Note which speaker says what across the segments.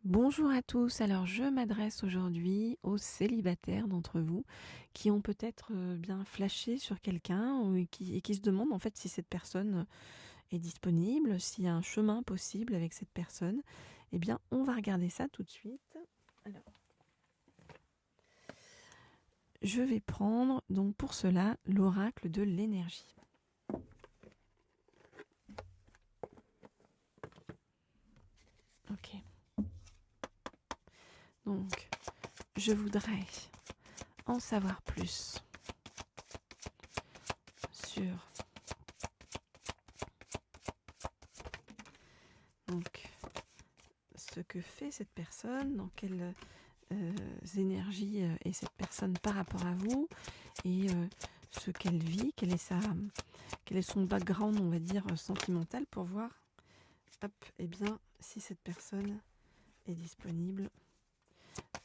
Speaker 1: Bonjour à tous, alors je m'adresse aujourd'hui aux célibataires d'entre vous qui ont peut-être bien flashé sur quelqu'un et qui se demandent en fait si cette personne est disponible, s'il y a un chemin possible avec cette personne. Eh bien, on va regarder ça tout de suite. Alors, je vais prendre donc pour cela l'oracle de l'énergie. Ok. Donc, je voudrais en savoir plus sur donc ce que fait cette personne, dans quelle énergies est cette personne par rapport à vous et ce qu'elle vit, quel est son background, on va dire, sentimental pour voir, hop, eh bien, si cette personne est disponible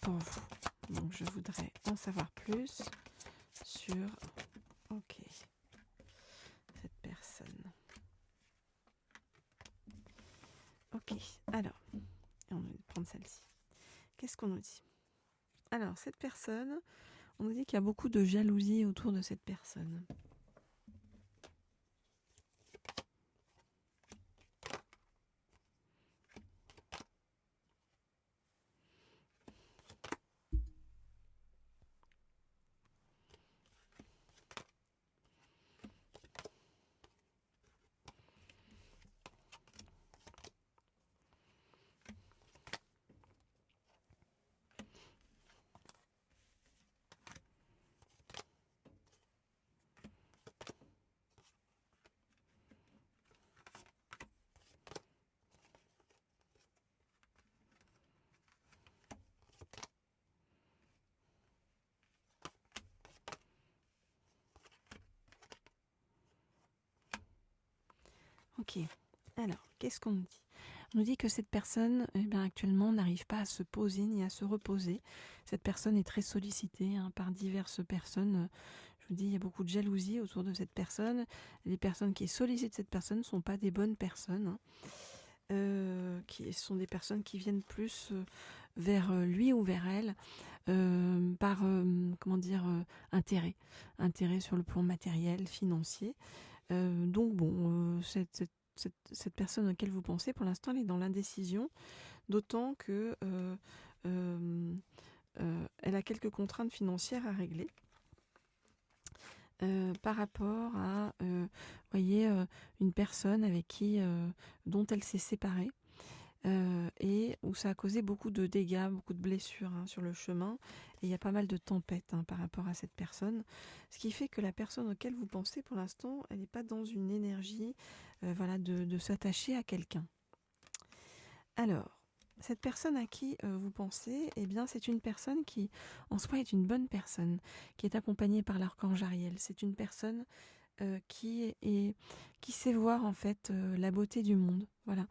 Speaker 1: pour vous. Donc, je voudrais en savoir plus sur, ok, cette personne. Ok, alors, et on va prendre celle-ci. Qu'est-ce qu'on nous dit? Alors, cette personne, on nous dit qu'il y a beaucoup de jalousie autour de cette personne. Ok, alors, qu'est-ce qu'on nous dit? On nous dit que cette personne, eh bien, actuellement, n'arrive pas à se poser ni à se reposer. Cette personne est très sollicitée par diverses personnes. Je vous dis, il y a beaucoup de jalousie autour de cette personne. Les personnes qui sollicitent cette personne ne sont pas des bonnes personnes. Qui sont des personnes qui viennent plus vers lui ou vers elle par, comment dire, intérêt sur le plan matériel, financier. Donc bon, cette personne auquel vous pensez, pour l'instant, elle est dans l'indécision, d'autant que elle a quelques contraintes financières à régler par rapport à, voyez, une personne avec qui, dont elle s'est séparée. Et où ça a causé beaucoup de dégâts, beaucoup de blessures sur le chemin. Et il y a pas mal de tempêtes par rapport à cette personne. Ce qui fait que la personne auquel vous pensez, pour l'instant, elle n'est pas dans une énergie voilà, de s'attacher à quelqu'un. Alors, cette personne à qui vous pensez, eh bien, c'est une personne qui, en soi, est une bonne personne, qui est accompagnée par l'archange Ariel. C'est une personne qui sait voir, en fait, la beauté du monde. Voilà,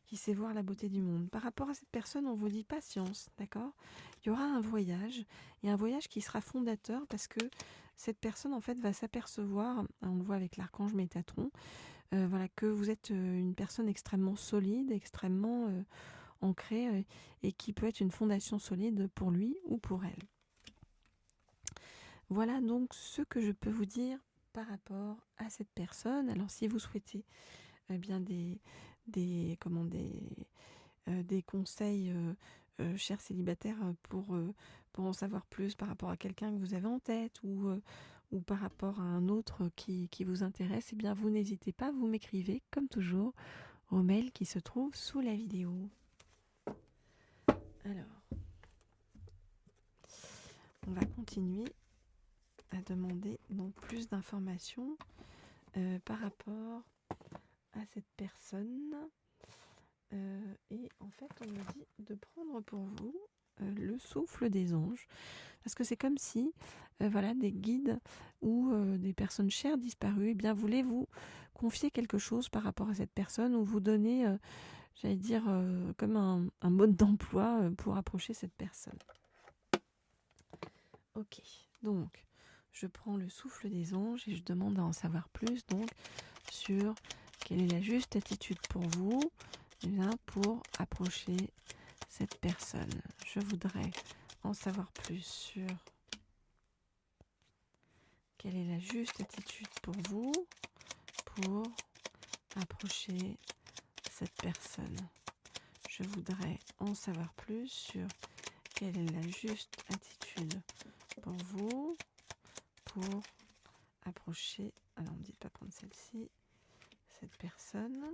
Speaker 1: qui sait voir la beauté du monde. Par rapport à cette personne, on vous dit patience, d'accord? Il y aura un voyage, et un voyage qui sera fondateur parce que cette personne, en fait, va s'apercevoir, on le voit avec l'archange Métatron, voilà, que vous êtes une personne extrêmement solide, extrêmement ancrée, et qui peut être une fondation solide pour lui ou pour elle. Voilà donc ce que je peux vous dire par rapport à cette personne. Alors si vous souhaitez bien des conseils, chers célibataires, pour en savoir plus par rapport à quelqu'un que vous avez en tête ou par rapport à un autre qui vous intéresse, eh bien vous n'hésitez pas, vous m'écrivez comme toujours au mail qui se trouve sous la vidéo. Alors, on va continuer à demander donc plus d'informations par rapport à cette personne. Et en fait, on me dit de prendre pour vous le souffle des anges. Parce que c'est comme si voilà, des guides ou des personnes chères disparues eh bien, voulaient vous confier quelque chose par rapport à cette personne ou vous donner, j'allais dire, comme un mode d'emploi pour approcher cette personne. Ok, donc je prends le souffle des anges et je demande à en savoir plus donc sur quelle est la juste attitude pour vous, eh bien, pour approcher cette personne. Je voudrais en savoir plus sur quelle est la juste attitude pour vous pour approcher cette personne. Je voudrais en savoir plus sur quelle est la juste attitude pour vous pour approcher. Alors, on me dit de pas prendre celle-ci, cette personne.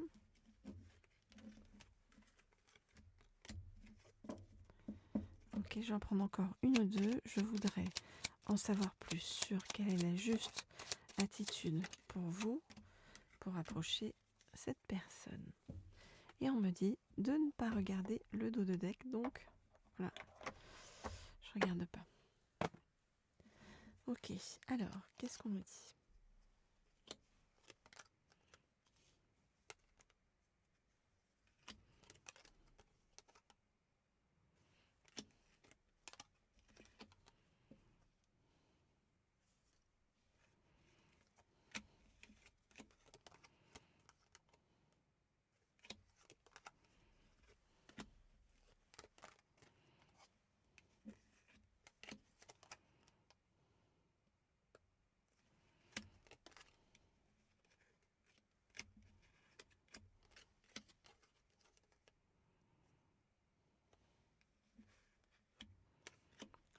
Speaker 1: Ok, je vais en prendre encore une ou deux. Je voudrais en savoir plus sur quelle est la juste attitude pour vous pour approcher cette personne. Et on me dit de ne pas regarder le dos de deck, donc voilà, je regarde pas. Ok, alors, qu'est-ce qu'on me dit ?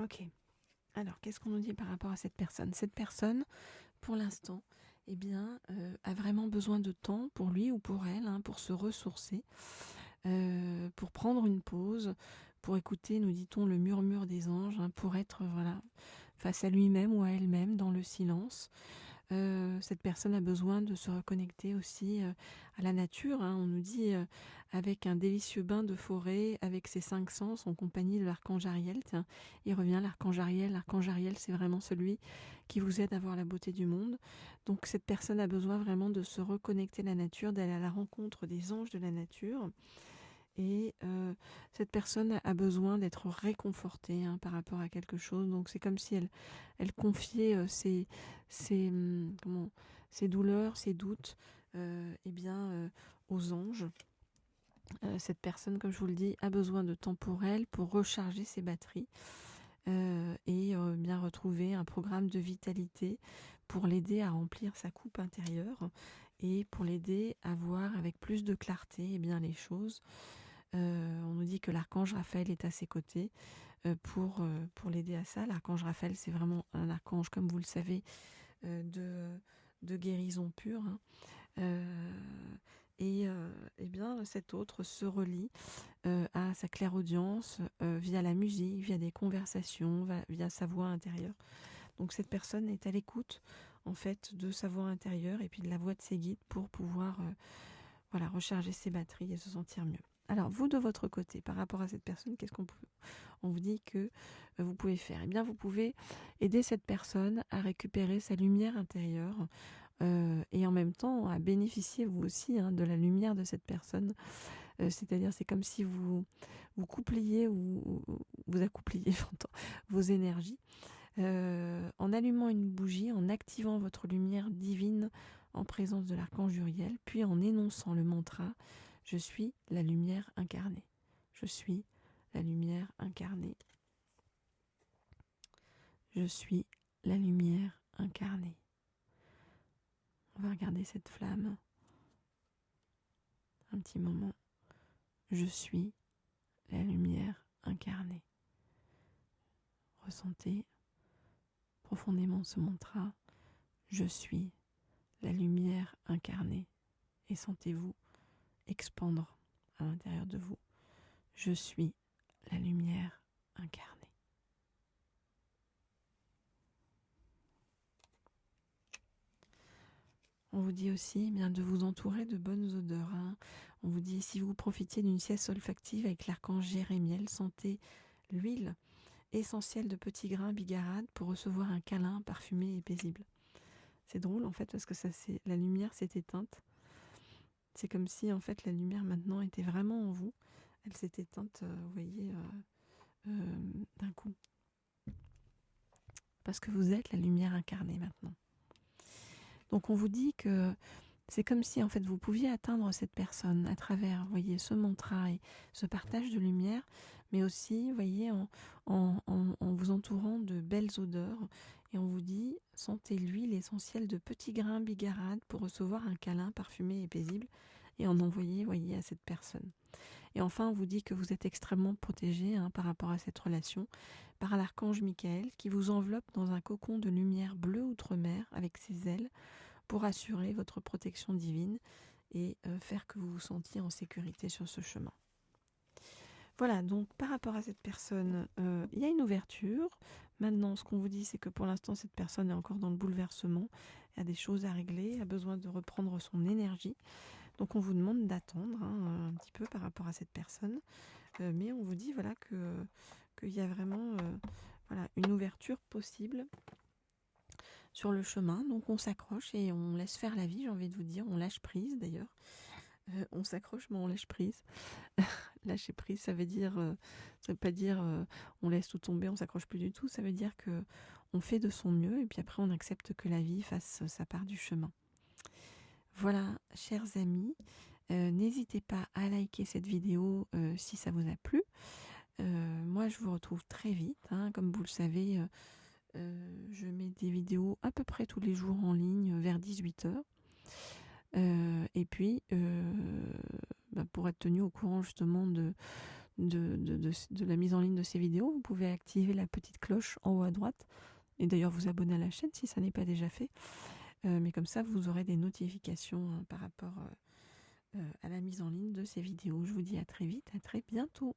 Speaker 1: Ok, alors qu'est-ce qu'on nous dit par rapport à cette personne ? Cette personne, pour l'instant, eh bien, a vraiment besoin de temps pour lui ou pour elle, pour se ressourcer, pour prendre une pause, pour écouter, nous dit-on, le murmure des anges, pour être face à lui-même ou à elle-même dans le silence. Cette personne a besoin de se reconnecter aussi à la nature. On nous dit avec un délicieux bain de forêt, avec ses 5 sens, en compagnie de l'archange Ariel. Tiens, il revient l'archange Ariel. L'archange Ariel, c'est vraiment celui qui vous aide à voir la beauté du monde. Donc cette personne a besoin vraiment de se reconnecter à la nature, d'aller à la rencontre des anges de la nature. Et cette personne a besoin d'être réconfortée par rapport à quelque chose. Donc c'est comme si elle confiait ses douleurs, ses doutes aux anges. Cette personne, comme je vous le dis, a besoin de temps pour elle, pour recharger ses batteries et bien retrouver un programme de vitalité pour l'aider à remplir sa coupe intérieure et pour l'aider à voir avec plus de clarté les choses. On nous dit que l'archange Raphaël est à ses côtés pour l'aider à ça. L'archange Raphaël, c'est vraiment un archange, comme vous le savez, de guérison pure. Cet autre se relie à sa clairaudience via la musique, via des conversations, via sa voix intérieure. Donc cette personne est à l'écoute en fait de sa voix intérieure et puis de la voix de ses guides pour pouvoir recharger ses batteries et se sentir mieux. Alors, vous, de votre côté, par rapport à cette personne, qu'est-ce qu'on vous dit que vous pouvez faire ? Eh bien, vous pouvez aider cette personne à récupérer sa lumière intérieure et en même temps à bénéficier, vous aussi, de la lumière de cette personne. C'est-à-dire, c'est comme si vous coupliez ou vous accoupliez, j'entends, vos énergies en allumant une bougie, en activant votre lumière divine en présence de l'archange Uriel, puis en énonçant le mantra « Je suis la lumière incarnée ». Je suis la lumière incarnée. Je suis la lumière incarnée. On va regarder cette flamme un petit moment. Je suis la lumière incarnée. Ressentez profondément ce mantra. Je suis la lumière incarnée. Et sentez-vous expandre à l'intérieur de vous. Je suis la lumière incarnée. On vous dit aussi de vous entourer de bonnes odeurs. On vous dit, si vous profitiez d'une sieste olfactive avec l'archange Jérémiel, sentez l'huile essentielle de petits grains bigarades pour recevoir un câlin parfumé et paisible. C'est drôle en fait parce que la lumière s'est éteinte. C'est comme si en fait la lumière maintenant était vraiment en vous. Elle s'est éteinte, vous voyez, d'un coup. Parce que vous êtes la lumière incarnée maintenant. Donc on vous dit que c'est comme si en fait vous pouviez atteindre cette personne à travers, vous voyez, ce mantra et ce partage de lumière. mais aussi, vous voyez, en vous entourant de belles odeurs. Et on vous dit, sentez l'huile essentielle de petits grains bigarades pour recevoir un câlin parfumé et paisible et en envoyer, voyez, à cette personne. Et enfin, on vous dit que vous êtes extrêmement protégé par rapport à cette relation par l'archange Michael qui vous enveloppe dans un cocon de lumière bleue outre-mer avec ses ailes pour assurer votre protection divine et faire que vous vous sentiez en sécurité sur ce chemin. Voilà, donc par rapport à cette personne, il y a une ouverture. Maintenant, ce qu'on vous dit, c'est que pour l'instant, cette personne est encore dans le bouleversement, a des choses à régler, a besoin de reprendre son énergie. Donc on vous demande d'attendre un petit peu par rapport à cette personne. Mais on vous dit voilà qu'il y a vraiment voilà, une ouverture possible sur le chemin. Donc on s'accroche et on laisse faire la vie, j'ai envie de vous dire. On lâche prise d'ailleurs. On s'accroche mais on lâche prise. Lâcher prise, ça veut pas dire on laisse tout tomber, on s'accroche plus du tout. Ça veut dire que on fait de son mieux et puis après on accepte que la vie fasse sa part du chemin. Voilà, chers amis, n'hésitez pas à liker cette vidéo si ça vous a plu. Moi, je vous retrouve très vite. Comme vous le savez, je mets des vidéos à peu près tous les jours en ligne vers 18h. Et puis, pour être tenu au courant justement de la mise en ligne de ces vidéos, vous pouvez activer la petite cloche en haut à droite. Et d'ailleurs, vous abonner à la chaîne si ça n'est pas déjà fait. Mais comme ça, vous aurez des notifications par rapport à la mise en ligne de ces vidéos. Je vous dis à très vite, à très bientôt.